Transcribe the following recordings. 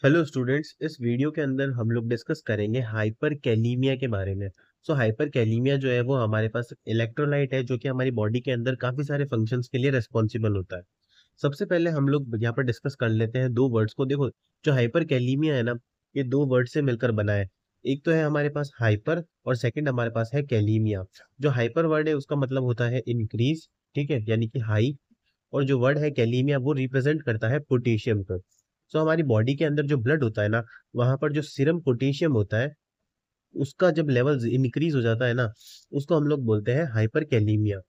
Hello students, इस video के अंदर हम लोग डिस्कस करेंगे हाइपर कैलीमिया के बारे में। हाइपर कैलीमिया जो है वो हमारे पास इलेक्ट्रोलाइट है जो कि हमारी बॉडी के अंदर काफी सारे फंक्शंस के लिए रिस्पॉन्सिबल होता है। सबसे पहले हम लोग यहाँ पर डिस्कस कर लेते हैं दो वर्ड्स को। देखो, जो हाइपर कैलीमिया है ना, ये दो वर्ड से मिलकर बना है। एक तो है हमारे पास हाइपर और सेकंड हमारे पास है कैलीमिया। जो हाइपर वर्ड है उसका मतलब होता है इंक्रीज, ठीक है, यानी कि हाई। और जो वर्ड है कैलीमिया वो रिप्रेजेंट करता है पोटेशियम को। हमारी बॉडी के अंदर जो ब्लड होता है ना, वहां पर जो सीरम पोटेशियम होता है, उसका जब लेवल इंक्रीज हो जाता है ना, उसको हम लोग बोलते हैं हाइपर कैलीमिया।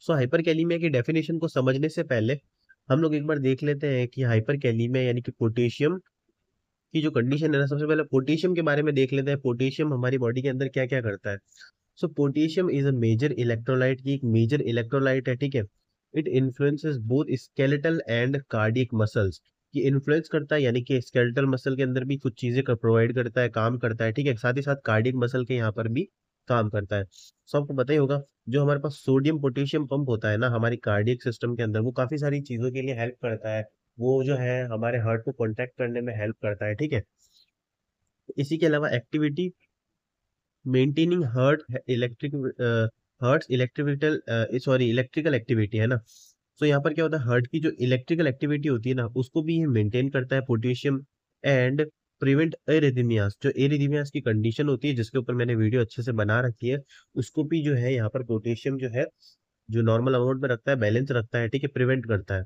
हाइपर कैलीमिया की डेफिनेशन को समझने से पहले हम लोग एक बार देख लेते हैं कि हाइपर कैलीमिया यानी कि पोटेशियम की जो कंडीशन है ना, सबसे पहले पोटेशियम के बारे में देख लेते हैं। पोटेशियम हमारी बॉडी के अंदर क्या क्या करता है। Potassium is a major electrolyte की एक मेजर इलेक्ट्रोलाइट है, ठीक है। It influences both skeletal and cardiac muscles. ये इन्फ्लुएंस करता है, यानी कि स्केलेटल मसल के अंदर भी कुछ चीजें का प्रोवाइड करता है, काम करता है, ठीक है। साथ ही साथ कार्डियक मसल के यहाँ पर भी काम करता है। आपको पता ही होगा, जो हमारे पास सोडियम पोटेशियम पंप होता है ना हमारी कार्डियक सिस्टम के अंदर, वो काफी सारी चीजों के लिए हेल्प करता है। वो जो है हमारे हार्ट को कॉन्ट्रैक्ट करने में हेल्प करता है, ठीक है। इसी के अलावा एक्टिविटी मेंटेनिंग इलेक्ट्रिकल एक्टिविटी है ना। यहाँ पर क्या होता है, हार्ट की जो इलेक्ट्रिकल एक्टिविटी होती है ना, उसको भी ये मेंटेन करता है पोटेशियम। एंड प्रिवेंट एरिथमियास, जो एरिथमियास की कंडीशन होती है जिसके ऊपर मैंने वीडियो अच्छे से बना रखी है, उसको भी जो है यहाँ पर पोटेशियम जो है, जो नॉर्मल अमाउंट में रखता है, बैलेंस रखता है, ठीक है, प्रिवेंट करता है।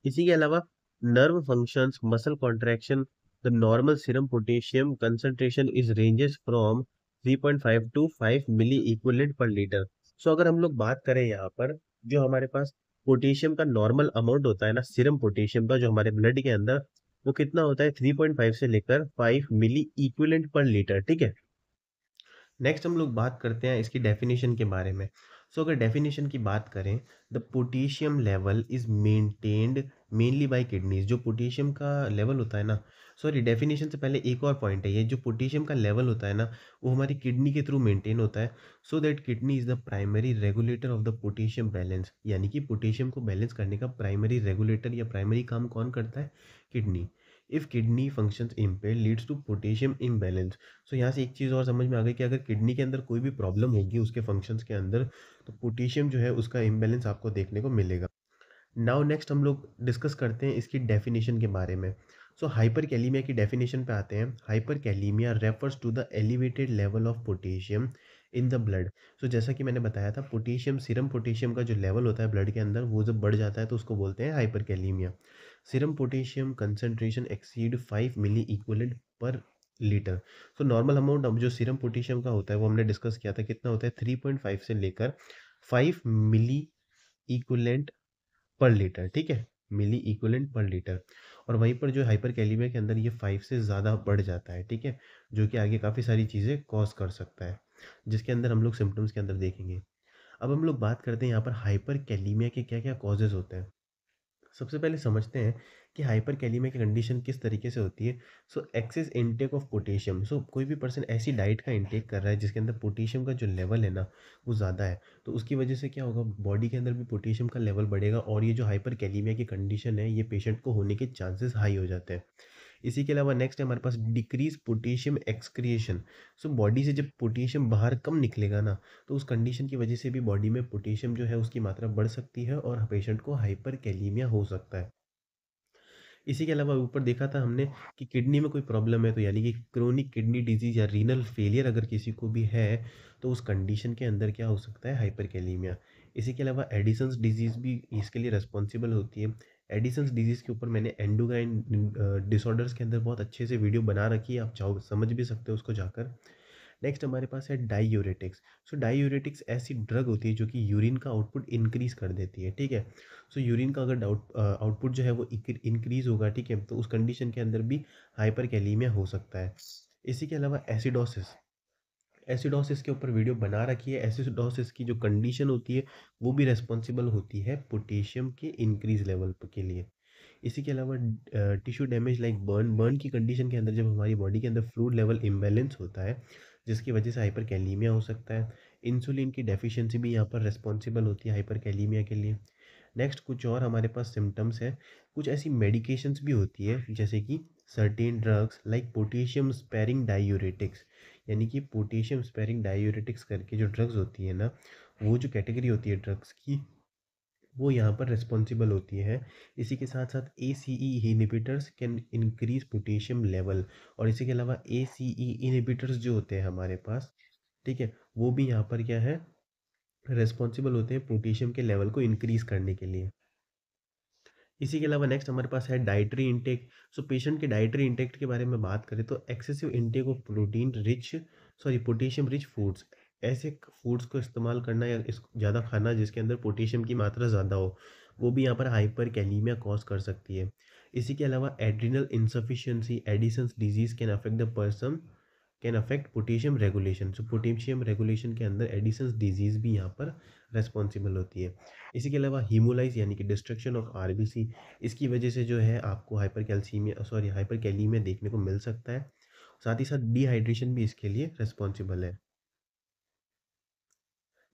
इसी के अलावा nerve functions, muscle contraction, the normal serum potassium concentration is ranges from 3.5 to 5 milli equivalent per litre. अगर हम लोग बात करें यहाँ पर, जो हमारे पास पोटेशियम का नॉर्मल अमाउंट होता है ना, सीरम पोटेशियम का जो हमारे ब्लड के अंदर, वो कितना होता है, 3.5 से लेकर 5 मिली इक्विवेलेंट पर लीटर, ठीक है। नेक्स्ट हम लोग बात करते हैं इसकी डेफिनेशन के बारे में। अगर डेफिनेशन की बात करें, the potassium level is maintained mainly by kidneys. जो पोटेशियम का लेवल होता है ना, सॉरी, डेफिनेशन से पहले एक और पॉइंट है, ये जो पोटेशियम का लेवल होता है ना, वो हमारी किडनी के थ्रू मेंटेन होता है। So that kidney is the primary regulator of the potassium balance, यानी कि पोटेशियम को बैलेंस करने का प्राइमरी रेगुलेटर या प्राइमरी काम कौन करता है, kidney. If kidney functions impair leads to potassium imbalance. यहाँ से एक चीज़ और समझ में आ गई कि अगर किडनी के अंदर कोई भी प्रॉब्लम होगी उसके फंक्शंस के अंदर, तो पोटेशियम जो है उसका इम्बैलेंस आपको देखने को मिलेगा। नाउ नेक्स्ट हम लोग डिस्कस करते हैं इसकी डेफिनेशन के बारे में। हाइपर कैलीमिया की डेफिनेशन पे आते हैं। Hyperkalemia refers to the elevated level of potassium in the blood. जैसा कि मैंने बताया था, पोटेशियम, सीरम पोटेशियम का जो लेवल होता है ब्लड के अंदर, वो जब बढ़ जाता है तो उसको बोलते हैं hyperkalemia. Serum potassium concentration exceed 5 मिली equivalent per litre. Normal amount अब जो सीरम पोटेशियम का होता है वो हमने डिस्कस किया था, कितना होता है, 3.5 से लेकर 5 मिली इक्विवेलेंट पर लीटर, ठीक है, मिली इक्विवेलेंट पर लीटर। और वहीं पर जो हाइपर कैलीमिया के अंदर ये 5 से ज़्यादा बढ़ जाता है, ठीक है, जो कि आगे काफ़ी सारी चीज़ें कॉज कर सकता है, जिसके अंदर हम लोग सिम्टम्स के अंदर देखेंगे। अब हम लोग बात करते हैं यहाँ पर हाइपर कैलीमिया के क्या क्या कॉजेज़ होते हैं। सबसे पहले समझते हैं कि हाइपर कैलीमिया की कंडीशन किस तरीके से होती है। Excess intake of potassium. कोई भी पर्सन ऐसी डाइट का इनटेक कर रहा है जिसके अंदर पोटेशियम का जो लेवल है ना, वो ज़्यादा है, तो उसकी वजह से क्या होगा, बॉडी के अंदर भी पोटेशियम का लेवल बढ़ेगा और ये जो हाइपर कैलीमिया की कंडीशन है, ये पेशेंट को होने के चांसेस हाई हो जाते हैं। इसी के अलावा नेक्स्ट है हमारे पास डिक्रीज पोटेशियम एक्सक्रिएशन। बॉडी से जब पोटेशियम बाहर कम निकलेगा ना, तो उस कंडीशन की वजह से भी बॉडी में पोटेशियम जो है उसकी मात्रा बढ़ सकती है और पेशेंट को हाइपर कैलीमिया हो सकता है। इसी के अलावा ऊपर देखा था हमने कि किडनी में कोई प्रॉब्लम है, तो यानी कि क्रोनिक किडनी डिजीज या रीनल फेलियर अगर किसी को भी है, तो उस कंडीशन के अंदर क्या हो सकता है, हाइपर कैलीमिया। इसी के अलावा एडिसन्स डिजीज भी इसके लिए रिस्पॉन्सिबल होती है। एडिसन्स डिजीज़ के ऊपर मैंने एंडोक्राइन डिसऑर्डर्स के अंदर बहुत अच्छे से वीडियो बना रखी है, आप चाहो समझ भी सकते हो उसको जाकर। नेक्स्ट हमारे पास है डाईयूरेटिक्स। डाईयूरेटिक्स ऐसी ड्रग होती है जो कि यूरिन का आउटपुट इंक्रीज कर देती है, ठीक है। यूरिन का अगर आउटपुट जो है वो इंक्रीज होगा, ठीक है, तो उस कंडीशन के अंदर भी हाइपर कैलीमिया हो सकता है। इसी के अलावा एसिडोसिस, एसिडोसिस के ऊपर वीडियो बना रखी है। एसिडोसिस की जो कंडीशन होती है वो भी रेस्पॉन्सिबल होती है पोटेशियम के इंक्रीज लेवल के लिए। इसी के अलावा टिश्यू डैमेज लाइक बर्न की कंडीशन के अंदर जब हमारी बॉडी के अंदर फ्लूइड लेवल इम्बैलेंस होता है, जिसकी वजह से हाइपर कैलीमिया हो सकता है। इंसुलिन की डेफिशिएंसी भी यहाँ पर रिस्पॉन्सिबल होती है हाइपर कैलीमिया के लिए। नेक्स्ट कुछ और हमारे पास सिम्टम्स है, कुछ ऐसी मेडिकेशंस भी होती है जैसे कि certain drugs like potassium sparing diuretics, यानी कि पोटेशियम स्पेरिंग डायूरेटिक्स करके जो ड्रग्स होती है ना, वो जो कैटेगरी होती है ड्रग्स की, वो यहाँ पर रिस्पॉन्सिबल होती है। इसी के साथ साथ A C E inhibitors can increase potassium level, और इसी के अलावा ए सी ई इनहिबिटर्स जो होते हैं हमारे पास, ठीक है, वो भी यहाँ पर क्या है, रिस्पॉन्सिबल होते हैं पोटेशियम के लेवल को इंक्रीज करने के लिए। इसी के अलावा नेक्स्ट हमारे पास है डाइटरी इंटेक। सो पेशेंट के डाइटरी इंटेक के बारे में बात करें तो excessive intake of protein rich, sorry potassium rich foods, ऐसे फूड्स को इस्तेमाल करना या इस ज़्यादा खाना जिसके अंदर पोटेशियम की मात्रा ज़्यादा हो, वो भी यहाँ पर हाइपर कैलीमिया कॉज कर सकती है। इसी के अलावा adrenal insufficiency Edison's disease can affect the person, can affect potassium regulation. So potassium regulation के अंदर एडिसन्स डिजीज भी यहाँ पर रेस्पॉन्सिबल होती है। इसी के अलावा हीमोलाइज यानी कि डिस्ट्रक्शन ऑफ आरबीसी, इसकी वजह से जो है आपको hyper calcaemia, sorry hyper kalaemia देखने को मिल सकता है। साथ ही साथ डिहाइड्रेशन भी इसके लिए रिस्पॉन्सिबल है।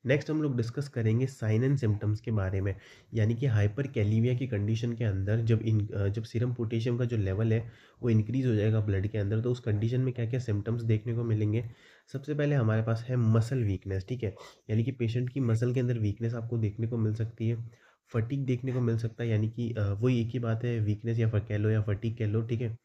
नेक्स्ट हम लोग डिस्कस करेंगे साइन एंड सिम्टम्स के बारे में, यानी कि हाइपर कैलीमिया की कंडीशन के अंदर जब सीरम पोटेशियम का जो लेवल है वो इंक्रीज हो जाएगा ब्लड के अंदर, तो उस कंडीशन में क्या क्या सिम्टम्स देखने को मिलेंगे। सबसे पहले हमारे पास है मसल वीकनेस, ठीक है, यानी कि पेशेंट की मसल के अंदर वीकनेस आपको देखने को मिल सकती है। फटीक देखने को मिल सकता है, यानी कि वही एक ही बात है, वीकनेस या कह लो या फटीक कह लो, ठीक है।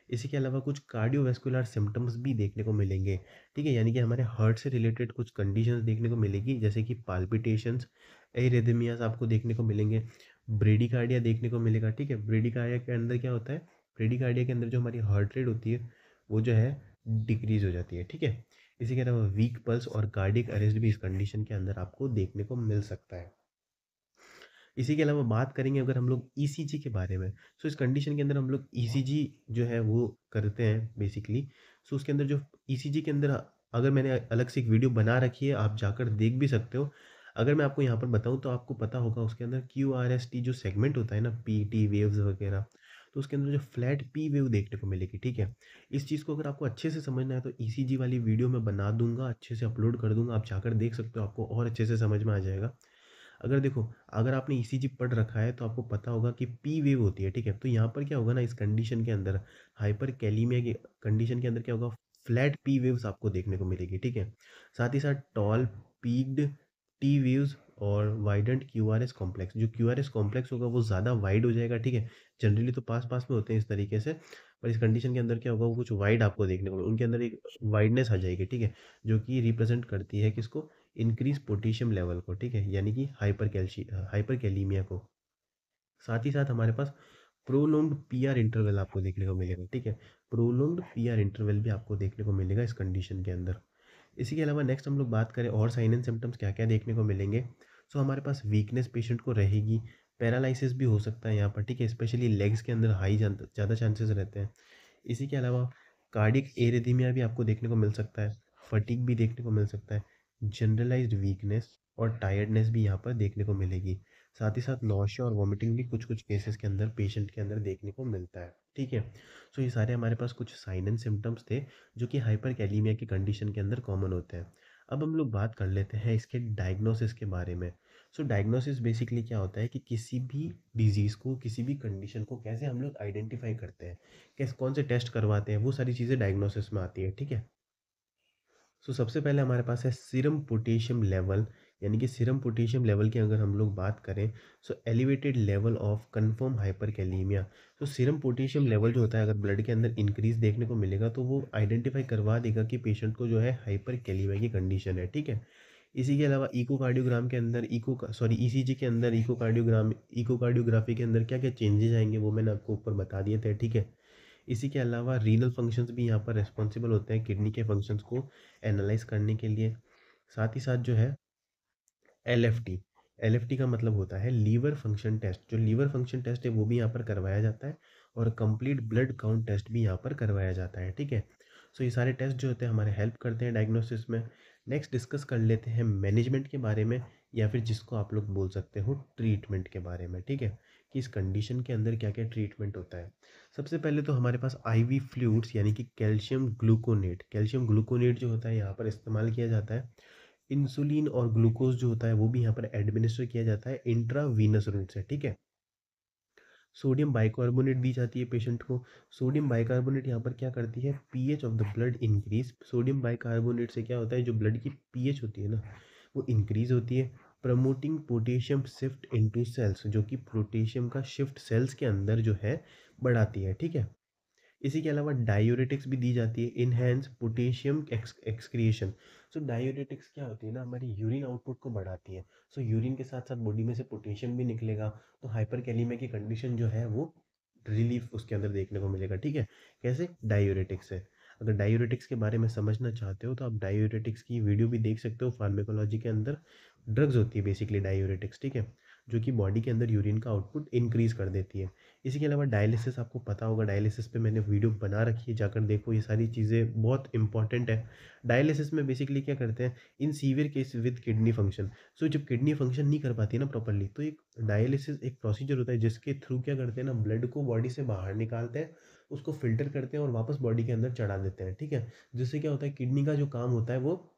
इसी के अलावा कुछ कार्डियोवैस्कुलर सिम्टम्स भी देखने को मिलेंगे, ठीक है, यानी कि हमारे हार्ट से रिलेटेड कुछ कंडीशंस देखने को मिलेगी, जैसे कि पाल्पिटेशंस, एरिथमियास आपको देखने को मिलेंगे, ब्रेडिकार्डिया देखने को मिलेगा, ठीक है। ब्रेडिकार्डिया के अंदर क्या होता है, ब्रेडिकार्डिया के अंदर जो हमारी हार्ट रेट होती है वो जो है डिक्रीज हो जाती है, ठीक है। इसी के अलावा वीक पल्स और कार्डियक अरेस्ट भी इस कंडीशन के अंदर आपको देखने को मिल सकता है। इसी के अलावा बात करेंगे अगर हम लोग ईसीजी के बारे में, सो इस कंडीशन के अंदर हम लोग ईसीजी जो है वो करते हैं बेसिकली। सो उसके अंदर जो ईसीजी के अंदर, अगर मैंने अलग से एक वीडियो बना रखी है, आप जाकर देख भी सकते हो। अगर मैं आपको यहाँ पर बताऊँ तो आपको पता होगा उसके अंदर क्यू आर एस टी जो सेगमेंट होता है ना, पी टी वेव्स वगैरह, तो उसके अंदर जो फ्लैट पी वेव देखने को मिलेगी, ठीक है। इस चीज़ को अगर आपको अच्छे से समझना है तो ईसीजी वाली वीडियो मैं बना दूंगा, अच्छे से अपलोड कर दूंगा, आप जाकर देख सकते हो, आपको और अच्छे से समझ में आ जाएगा। अगर देखो, अगर आपने ईसीजी पढ़ रखा है तो आपको पता होगा कि पी वेव होती है, ठीक है। तो यहाँ पर क्या होगा ना, इस कंडीशन के अंदर, हाइपर कैलीमिया की कंडीशन के अंदर क्या होगा, फ्लैट पी वेव्स आपको देखने को मिलेगी, ठीक है। साथ ही साथ टॉल पीक्ड टी वेव्स और वाइडेंट क्यूआरएस कॉम्प्लेक्स, जो क्यूआरएस कॉम्प्लेक्स होगा वो ज़्यादा वाइड हो जाएगा, ठीक है। जनरली तो पास पास में होते हैं इस तरीके से, पर इस कंडीशन के अंदर क्या होगा, वो कुछ वाइड आपको देखने को उनके अंदर एक वाइडनेस आ जाएगी, ठीक है, जो कि रिप्रेजेंट करती है किसको, इंक्रीज पोटेशियम लेवल को, ठीक है, यानी कि हाइपर कैलीमिया को। साथ ही साथ हमारे पास प्रोलोंग्ड पीआर इंटरवल आपको देखने को मिलेगा, ठीक है। प्रोलोंग्ड पीआर इंटरवल भी आपको देखने को मिलेगा इस कंडीशन के अंदर। इसी के अलावा नेक्स्ट हम लोग बात करें और साइन एंड सिम्टम्स क्या क्या देखने को मिलेंगे। सो हमारे पास वीकनेस पेशेंट को रहेगी, पैरालिसिस भी हो सकता है यहाँ पर, ठीक है, स्पेशली लेग्स के अंदर हाई ज़्यादा चांसेस रहते हैं। इसी के अलावा कार्डियक एरिथमिया भी आपको देखने को मिल सकता है, फटीग भी देखने को मिल सकता है, जनरलाइज्ड वीकनेस और टायर्डनेस भी यहाँ पर देखने को मिलेगी। साथ ही साथ नौशिया और वॉमिटिंग भी कुछ कुछ केसेस के अंदर पेशेंट के अंदर देखने को मिलता है, ठीक है। सो ये सारे हमारे पास कुछ साइन एंड सिम्टम्स थे जो कि हाइपर कैलीमिया की कंडीशन के अंदर कॉमन होते हैं। अब हम लोग बात कर लेते हैं इसके डायग्नोसिस के बारे में। सो डायग्नोसिस बेसिकली क्या होता है कि किसी भी डिजीज़ को, किसी भी कंडीशन को कैसे हम लोग आइडेंटिफाई करते हैं, कैसे कौन से टेस्ट करवाते हैं, वो सारी चीज़ें डायग्नोसिस में आती है, ठीक है। सो सबसे पहले हमारे पास है सीरम पोटेशियम लेवल, यानी कि सीरम पोटेशियम लेवल की अगर हम लोग बात करें, so elevated level of confirm hyperkalemia. तो सीरम पोटेशियम लेवल जो होता है अगर ब्लड के अंदर इंक्रीज देखने को मिलेगा तो वो आइडेंटिफाई करवा देगा कि पेशेंट को जो है हाइपर कैलीमिया की कंडीशन है, ठीक है। इसी के अलावा इकोकार्डियोग्राम के अंदर ईसीजी के अंदर इकोकार्डियोग्राफी के अंदर क्या क्या चेंजेस आएंगे वो मैंने आपको ऊपर बता दिए थे, ठीक है। इसी के अलावा रीनल फंक्शंस भी यहाँ पर रिस्पॉन्सिबल होते हैं किडनी के फंक्शंस को एनालाइज करने के लिए। साथ ही साथ जो है एलएफटी, एलएफटी का मतलब होता है लीवर फंक्शन टेस्ट, जो लीवर फंक्शन टेस्ट है वो भी यहाँ पर करवाया जाता है, और कंप्लीट ब्लड काउंट टेस्ट भी यहाँ पर करवाया जाता है, ठीक है। सो ये सारे टेस्ट जो होते हैं हमारे हेल्प करते हैं डायग्नोसिस में। नेक्स्ट डिस्कस कर लेते हैं मैनेजमेंट के बारे में, या फिर जिसको आप लोग बोल सकते हो ट्रीटमेंट के बारे में, ठीक है, कि इस कंडीशन के अंदर क्या क्या ट्रीटमेंट होता है। सबसे पहले तो हमारे पास आईवी फ्लूइड्स यानी कि कैल्शियम ग्लूकोनेट जो होता है यहाँ पर इस्तेमाल किया जाता है। इंसुलिन और ग्लूकोज जो होता है वो भी यहाँ पर एडमिनिस्टर किया जाता है इंट्रावीनस रूट से, ठीक है। सोडियम बाइकार्बोनेट दी जाती है पेशेंट को। सोडियम बाइकार्बोनेट यहाँ पर क्या करती है, pH of the blood increase. Sodium bicarbonate से क्या होता है, जो ब्लड की पीएच होती है ना, वो इंक्रीज होती है। Promoting potassium shift into cells, जो कि पोटेशियम का शिफ्ट सेल्स के अंदर जो है बढ़ाती है, ठीक है। इसी के अलावा डायूरेटिक्स भी दी जाती है, इनहेंस पोटेशियम एक्सक्रिएशन। सो डायूरेटिक्स क्या होती है ना, हमारी यूरिन आउटपुट को बढ़ाती है। सो यूरिन के साथ साथ बॉडी में से पोटेशियम भी निकलेगा, तो हाइपरकैलेमिया की कंडीशन जो है वो रिलीफ उसके अंदर देखने को मिलेगा, ठीक है। कैसे, डायूरेटिक्स है। अगर डायूरेटिक्स के बारे में समझना चाहते हो तो आप डायूरेटिक्स की वीडियो भी देख सकते हो, फार्मेकोलॉजी के अंदर ड्रग्स होती है बेसिकली डायूरेटिक्स, ठीक है, जो कि बॉडी के अंदर यूरिन का आउटपुट इंक्रीज कर देती है। इसी के अलावा डायलिसिस, आपको पता होगा डायलिसिस पे मैंने वीडियो बना रखी है, जाकर देखो, ये सारी चीज़ें बहुत इंपॉर्टेंट है। डायलिसिस में बेसिकली क्या करते हैं, in severe case with kidney function. So जब किडनी फंक्शन नहीं कर पाती है ना प्रॉपरली, तो एक डायलिसिस एक प्रोसीजर होता है जिसके थ्रू क्या करते हैं ना, ब्लड को बॉडी से बाहर निकालते हैं, उसको फिल्टर करते हैं और वापस बॉडी के अंदर चढ़ा देते हैं, ठीक है। जिससे क्या होता है, किडनी का जो काम होता है वो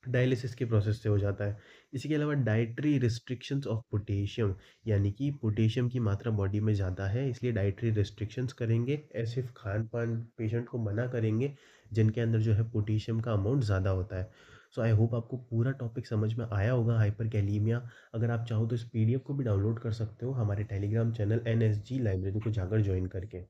डायलिसिस के प्रोसेस से हो जाता है। इसी के अलावा डाइटरी रिस्ट्रिक्शंस ऑफ पोटेशियम, यानी कि पोटेशियम की मात्रा बॉडी में ज़्यादा है, इसलिए डाइटरी रिस्ट्रिक्शंस करेंगे, ऐसे खान पान पेशेंट को मना करेंगे जिनके अंदर जो है पोटेशियम का अमाउंट ज़्यादा होता है। सो आई होप आपको पूरा टॉपिक समझ में आया होगा हाइपर कैलीमिया। अगर आप चाहो तो इस पीडीएफ को भी डाउनलोड कर सकते हो हमारे टेलीग्राम चैनल NSG लाइब्रेरी को जाकर ज्वाइन करके।